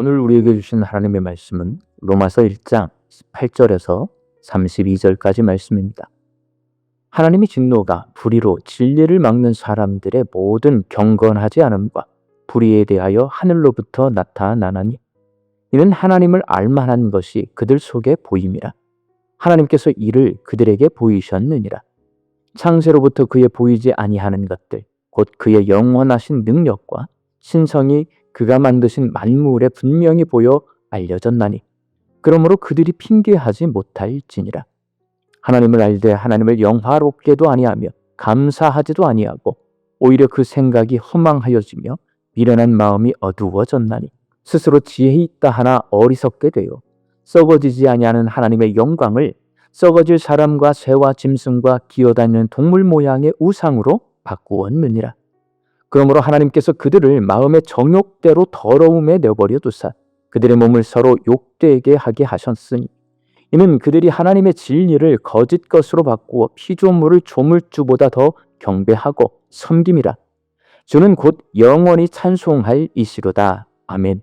오늘 우리에게 주신 하나님의 말씀은 로마서 1장 18절에서 32절까지 말씀입니다. 하나님의 진노가 불의로 진리를 막는 사람들의 모든 경건하지 않음과 불의에 대하여 하늘로부터 나타나나니 이는 하나님을 알만한 것이 그들 속에 보임이라. 하나님께서 이를 그들에게 보이셨느니라. 창세로부터 그의 보이지 아니하는 것들 곧 그의 영원하신 능력과 신성이 그가 만드신 만물에 분명히 보여 알려졌나니 그러므로 그들이 핑계하지 못할지니라. 하나님을 알되 하나님을 영화롭게도 아니하며 감사하지도 아니하고 오히려 그 생각이 허망하여지며 미련한 마음이 어두워졌나니 스스로 지혜 있다 하나 어리석게 되어 썩어지지 아니하는 하나님의 영광을 썩어질 사람과 새와 짐승과 기어다니는 동물 모양의 우상으로 바꾸었느니라. 그러므로 하나님께서 그들을 마음의 정욕대로 더러움에 내버려 두사 그들의 몸을 서로 욕되게 하게 하셨으니 이는 그들이 하나님의 진리를 거짓 것으로 바꾸어 피조물을 조물주보다 더 경배하고 섬김이라. 주는 곧 영원히 찬송할 이시로다. 아멘.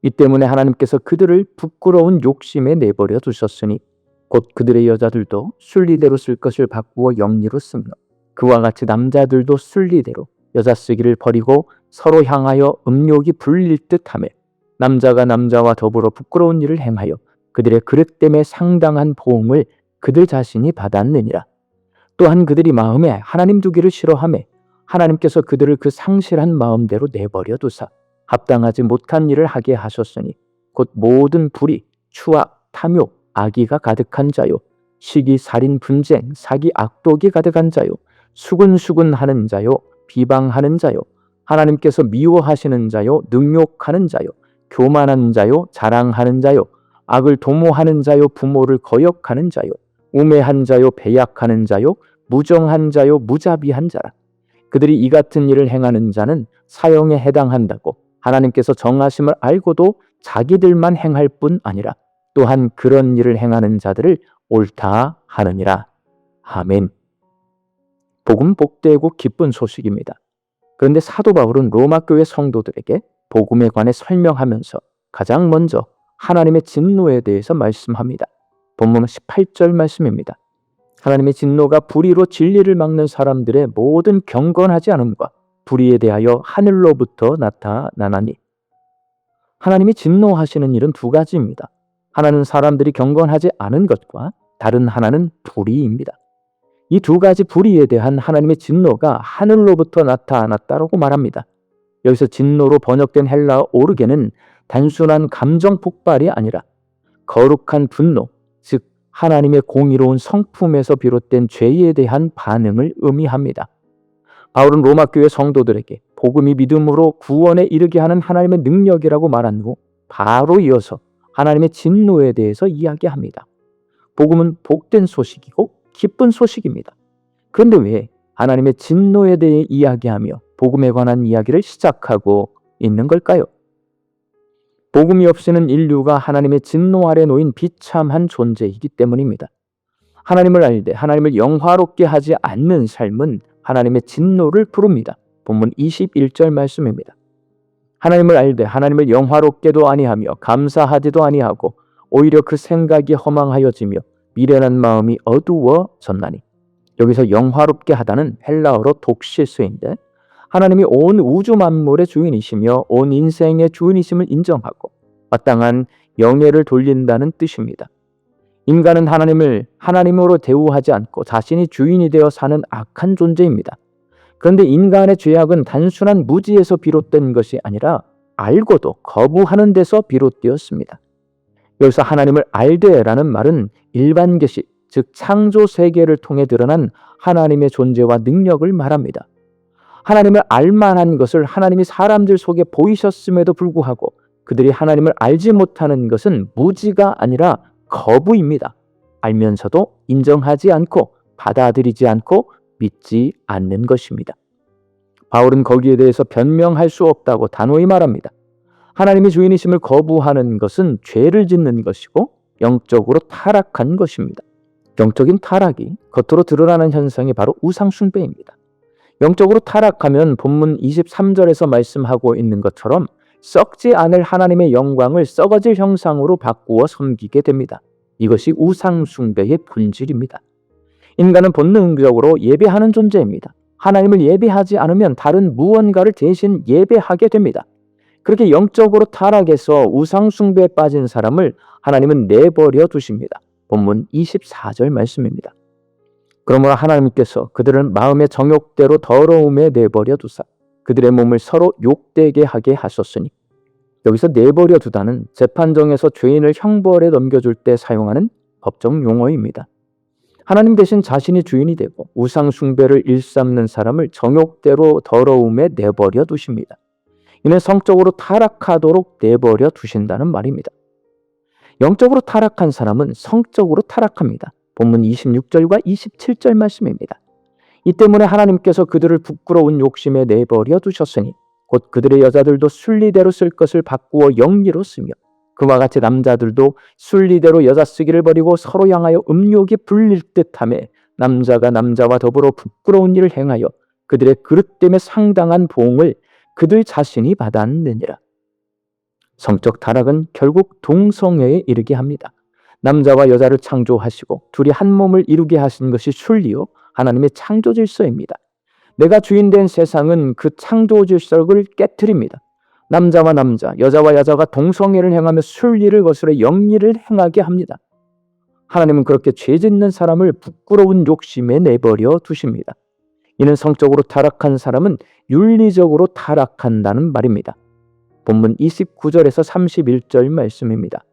이 때문에 하나님께서 그들을 부끄러운 욕심에 내버려 두셨으니 곧 그들의 여자들도 순리대로 쓸 것을 바꾸어 영리로 쓰며 그와 같이 남자들도 순리대로 여자 쓰기를 버리고 서로 향하여 음욕이 불릴 듯하며 남자가 남자와 더불어 부끄러운 일을 행하여 그들의 그릇됨에 상당한 보응을 그들 자신이 받았느니라. 또한 그들이 마음에 하나님 두기를 싫어하며 하나님께서 그들을 그 상실한 마음대로 내버려 두사 합당하지 못한 일을 하게 하셨으니 곧 모든 불의, 추악, 탐욕, 악의가 가득한 자요 시기, 살인, 분쟁, 사기, 악독이 가득한 자요 수근수근하는 자요 비방하는 자요 하나님께서 미워하시는 자요 능욕하는 자요 교만한 자요 자랑하는 자요 악을 도모하는 자요 부모를 거역하는 자요 우매한 자요 배약하는 자요 무정한 자요 무자비한 자라. 그들이 이 같은 일을 행하는 자는 사형에 해당한다고 하나님께서 정하심을 알고도 자기들만 행할 뿐 아니라 또한 그런 일을 행하는 자들을 옳다 하느니라. 아멘. 복음 복되고 기쁜 소식입니다. 그런데 사도 바울은 로마 교회 성도들에게 복음에 관해 설명하면서 가장 먼저 하나님의 진노에 대해서 말씀합니다. 본문 18절 말씀입니다. 하나님의 진노가 불의로 진리를 막는 사람들의 모든 경건하지 않음과 불의에 대하여 하늘로부터 나타나나니 하나님이 진노하시는 일은 두 가지입니다. 하나는 사람들이 경건하지 않은 것과 다른 하나는 불의입니다. 이 두 가지 불의에 대한 하나님의 진노가 하늘로부터 나타났다라고 말합니다. 여기서 진노로 번역된 헬라어 오르게는 단순한 감정 폭발이 아니라 거룩한 분노, 즉 하나님의 공의로운 성품에서 비롯된 죄에 대한 반응을 의미합니다. 바울은 로마 교회 성도들에게 복음이 믿음으로 구원에 이르게 하는 하나님의 능력이라고 말한 후 바로 이어서 하나님의 진노에 대해서 이야기합니다. 복음은 복된 소식이고 기쁜 소식입니다. 그런데 왜 하나님의 진노에 대해 이야기하며 복음에 관한 이야기를 시작하고 있는 걸까요? 복음이 없이는 인류가 하나님의 진노 아래 놓인 비참한 존재이기 때문입니다. 하나님을 알되 하나님을 영화롭게 하지 않는 삶은 하나님의 진노를 부릅니다. 본문 21절 말씀입니다. 하나님을 알되 하나님을 영화롭게도 아니하며 감사하지도 아니하고 오히려 그 생각이 허망하여지며 미련한 마음이 어두워졌나니 여기서 영화롭게 하다는 헬라어로 독시스인데 하나님이 온 우주 만물의 주인이시며 온 인생의 주인이심을 인정하고 마땅한 영예를 돌린다는 뜻입니다. 인간은 하나님을 하나님으로 대우하지 않고 자신이 주인이 되어 사는 악한 존재입니다. 그런데 인간의 죄악은 단순한 무지에서 비롯된 것이 아니라 알고도 거부하는 데서 비롯되었습니다. 여기서 하나님을 알되라는 말은 일반 계시, 즉 창조 세계를 통해 드러난 하나님의 존재와 능력을 말합니다. 하나님을 알만한 것을 하나님이 사람들 속에 보이셨음에도 불구하고 그들이 하나님을 알지 못하는 것은 무지가 아니라 거부입니다. 알면서도 인정하지 않고 받아들이지 않고 믿지 않는 것입니다. 바울은 거기에 대해서 변명할 수 없다고 단호히 말합니다. 하나님의 주인이심을 거부하는 것은 죄를 짓는 것이고 영적으로 타락한 것입니다. 영적인 타락이 겉으로 드러나는 현상이 바로 우상 숭배입니다. 영적으로 타락하면 본문 23절에서 말씀하고 있는 것처럼 썩지 않을 하나님의 영광을 썩어질 형상으로 바꾸어 섬기게 됩니다. 이것이 우상 숭배의 본질입니다. 인간은 본능적으로 예배하는 존재입니다. 하나님을 예배하지 않으면 다른 무언가를 대신 예배하게 됩니다. 그렇게 영적으로 타락해서 우상 숭배에 빠진 사람을 하나님은 내버려 두십니다. 본문 24절 말씀입니다. 그러므로 하나님께서 그들을 마음의 정욕대로 더러움에 내버려 두사 그들의 몸을 서로 욕되게 하게 하셨으니, 여기서 내버려 두다는 재판정에서 죄인을 형벌에 넘겨줄 때 사용하는 법정 용어입니다. 하나님 대신 자신이 주인이 되고 우상 숭배를 일삼는 사람을 정욕대로 더러움에 내버려 두십니다. 이는 성적으로 타락하도록 내버려 두신다는 말입니다. 영적으로 타락한 사람은 성적으로 타락합니다. 본문 26절과 27절 말씀입니다. 이 때문에 하나님께서 그들을 부끄러운 욕심에 내버려 두셨으니 곧 그들의 여자들도 순리대로 쓸 것을 바꾸어 영리로 쓰며 그와 같이 남자들도 순리대로 여자 쓰기를 버리고 서로 향하여 음욕이 불릴 듯하며 남자가 남자와 더불어 부끄러운 일을 행하여 그들의 그릇됨에 상당한 보응을 그들 자신이 받았느니라. 성적 타락은 결국 동성애에 이르게 합니다. 남자와 여자를 창조하시고 둘이 한 몸을 이루게 하신 것이 순리요 하나님의 창조 질서입니다. 내가 주인된 세상은 그 창조 질서를 깨트립니다. 남자와 남자, 여자와 여자가 동성애를 행하며 순리를 거스려 영리를 행하게 합니다. 하나님은 그렇게 죄 짓는 사람을 부끄러운 욕심에 내버려 두십니다. 이는 성적으로 타락한 사람은 윤리적으로 타락한다는 말입니다. 본문 29절에서 31절 말씀입니다.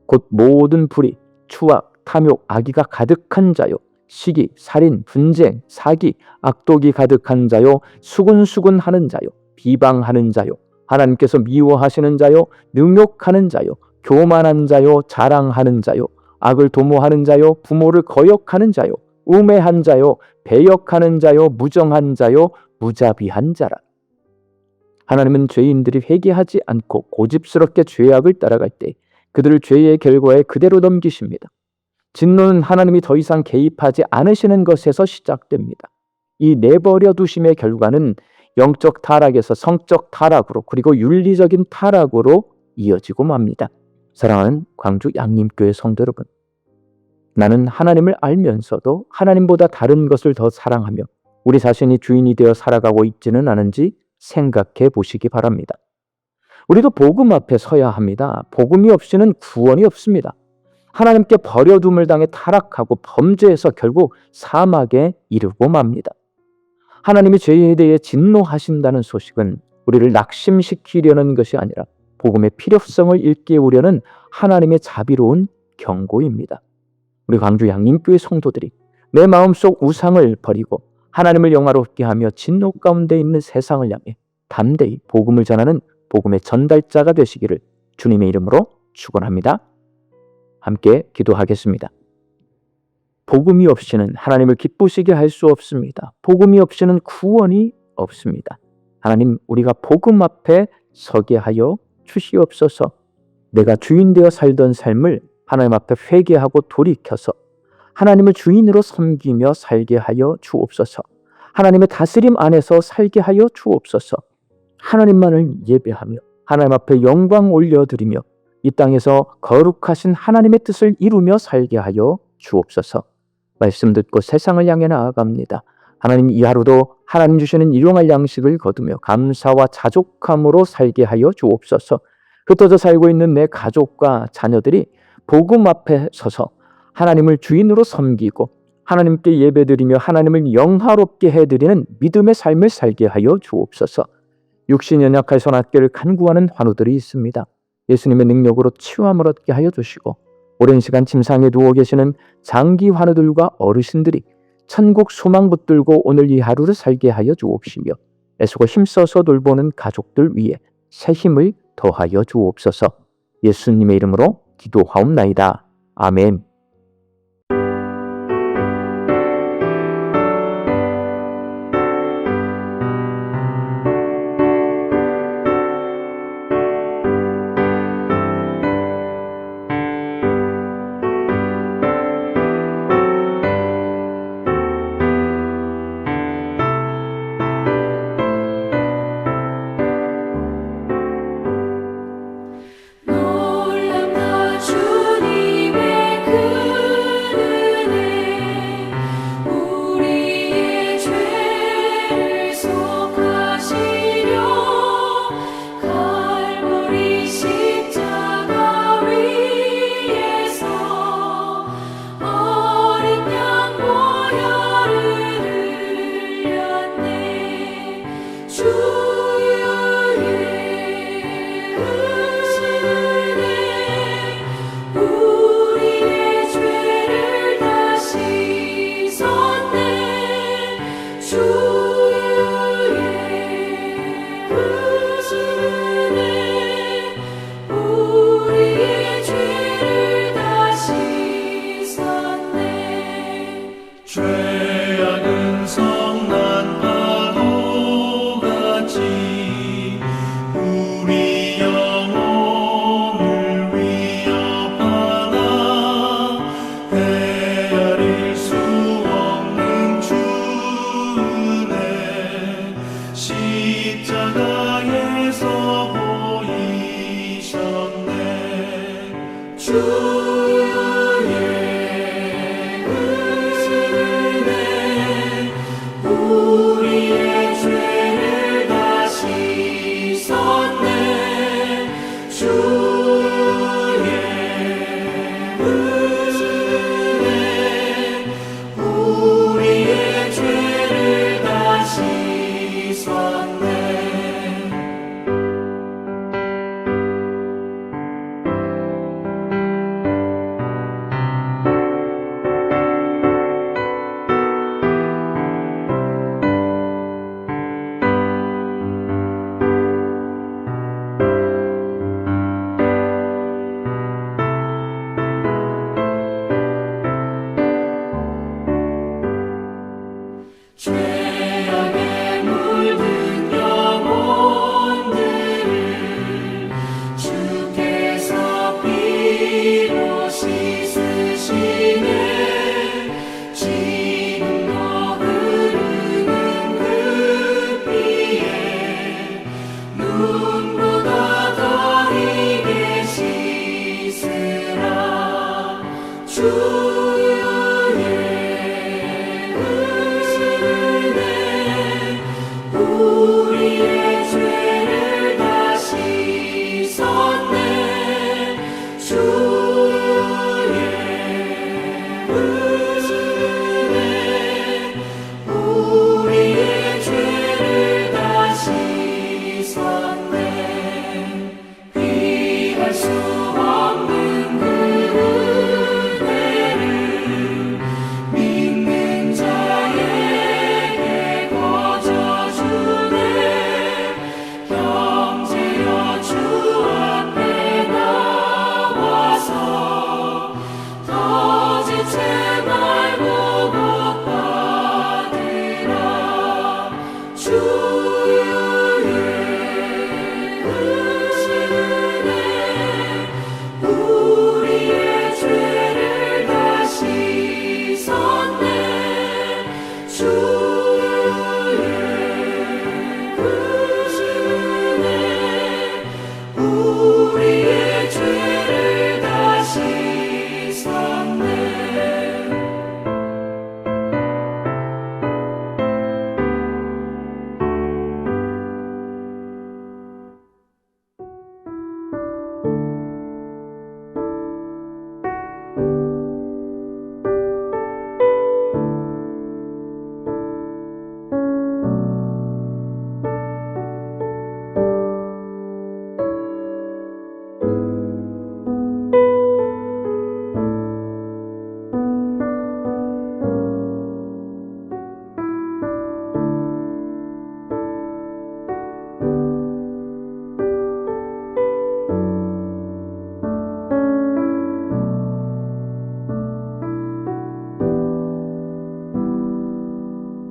곧 모든 불의, 추악, 탐욕, 악의가 가득한 자요, 시기, 살인, 분쟁, 사기, 악독이 가득한 자요, 수군수군하는 자요, 비방하는 자요, 하나님께서 미워하시는 자요, 능욕하는 자요, 교만한 자요, 자랑하는 자요, 악을 도모하는 자요, 부모를 거역하는 자요, 우매한 자요, 배역하는 자요, 무정한 자요, 무자비한 자라. 하나님은 죄인들이 회개하지 않고 고집스럽게 죄악을 따라갈 때 그들을 죄의 결과에 그대로 넘기십니다. 진노는 하나님이 더 이상 개입하지 않으시는 것에서 시작됩니다. 이 내버려 두심의 결과는 영적 타락에서 성적 타락으로 그리고 윤리적인 타락으로 이어지고 맙니다. 사랑하는 광주 양림교회 성도 여러분, 나는 하나님을 알면서도 하나님보다 다른 것을 더 사랑하며 우리 자신이 주인이 되어 살아가고 있지는 않은지 생각해 보시기 바랍니다. 우리도 복음 앞에 서야 합니다. 복음이 없이는 구원이 없습니다. 하나님께 버려둠을 당해 타락하고 범죄해서 결국 사막에 이르고 맙니다. 하나님이 죄에 대해 진노하신다는 소식은 우리를 낙심시키려는 것이 아니라 복음의 필요성을 일깨우려는 하나님의 자비로운 경고입니다. 우리 광주 양림교회 성도들이 내 마음속 우상을 버리고 하나님을 영화롭게 하며 진노 가운데 있는 세상을 향해 담대히 복음을 전하는 복음의 전달자가 되시기를 주님의 이름으로 축원합니다. 함께 기도하겠습니다. 복음이 없이는 하나님을 기쁘시게 할 수 없습니다. 복음이 없이는 구원이 없습니다. 하나님, 우리가 복음 앞에 서게 하여 주시옵소서. 내가 주인 되어 살던 삶을 하나님 앞에 회개하고 돌이켜서 하나님을 주인으로 섬기며 살게 하여 주옵소서. 하나님의 다스림 안에서 살게 하여 주옵소서. 하나님만을 예배하며 하나님 앞에 영광 올려드리며 이 땅에서 거룩하신 하나님의 뜻을 이루며 살게 하여 주옵소서. 말씀 듣고 세상을 향해 나아갑니다. 하나님, 이 하루도 하나님 주시는 일용할 양식을 거두며 감사와 자족함으로 살게 하여 주옵소서. 흩어져 살고 있는 내 가족과 자녀들이 복음 앞에 서서 하나님을 주인으로 섬기고 하나님께 예배드리며 하나님을 영화롭게 해드리는 믿음의 삶을 살게 하여 주옵소서. 육신 연약할 손아귀를 간구하는 환우들이 있습니다. 예수님의 능력으로 치유함을 얻게 하여 주시고 오랜 시간 침상에 누워 계시는 장기 환우들과 어르신들이 천국 소망 붙들고 오늘 이 하루를 살게 하여 주옵시며 애쓰고 힘써서 돌보는 가족들 위에 새 힘을 더하여 주옵소서. 예수님의 이름으로 기도하옵나이다. 아멘. 죄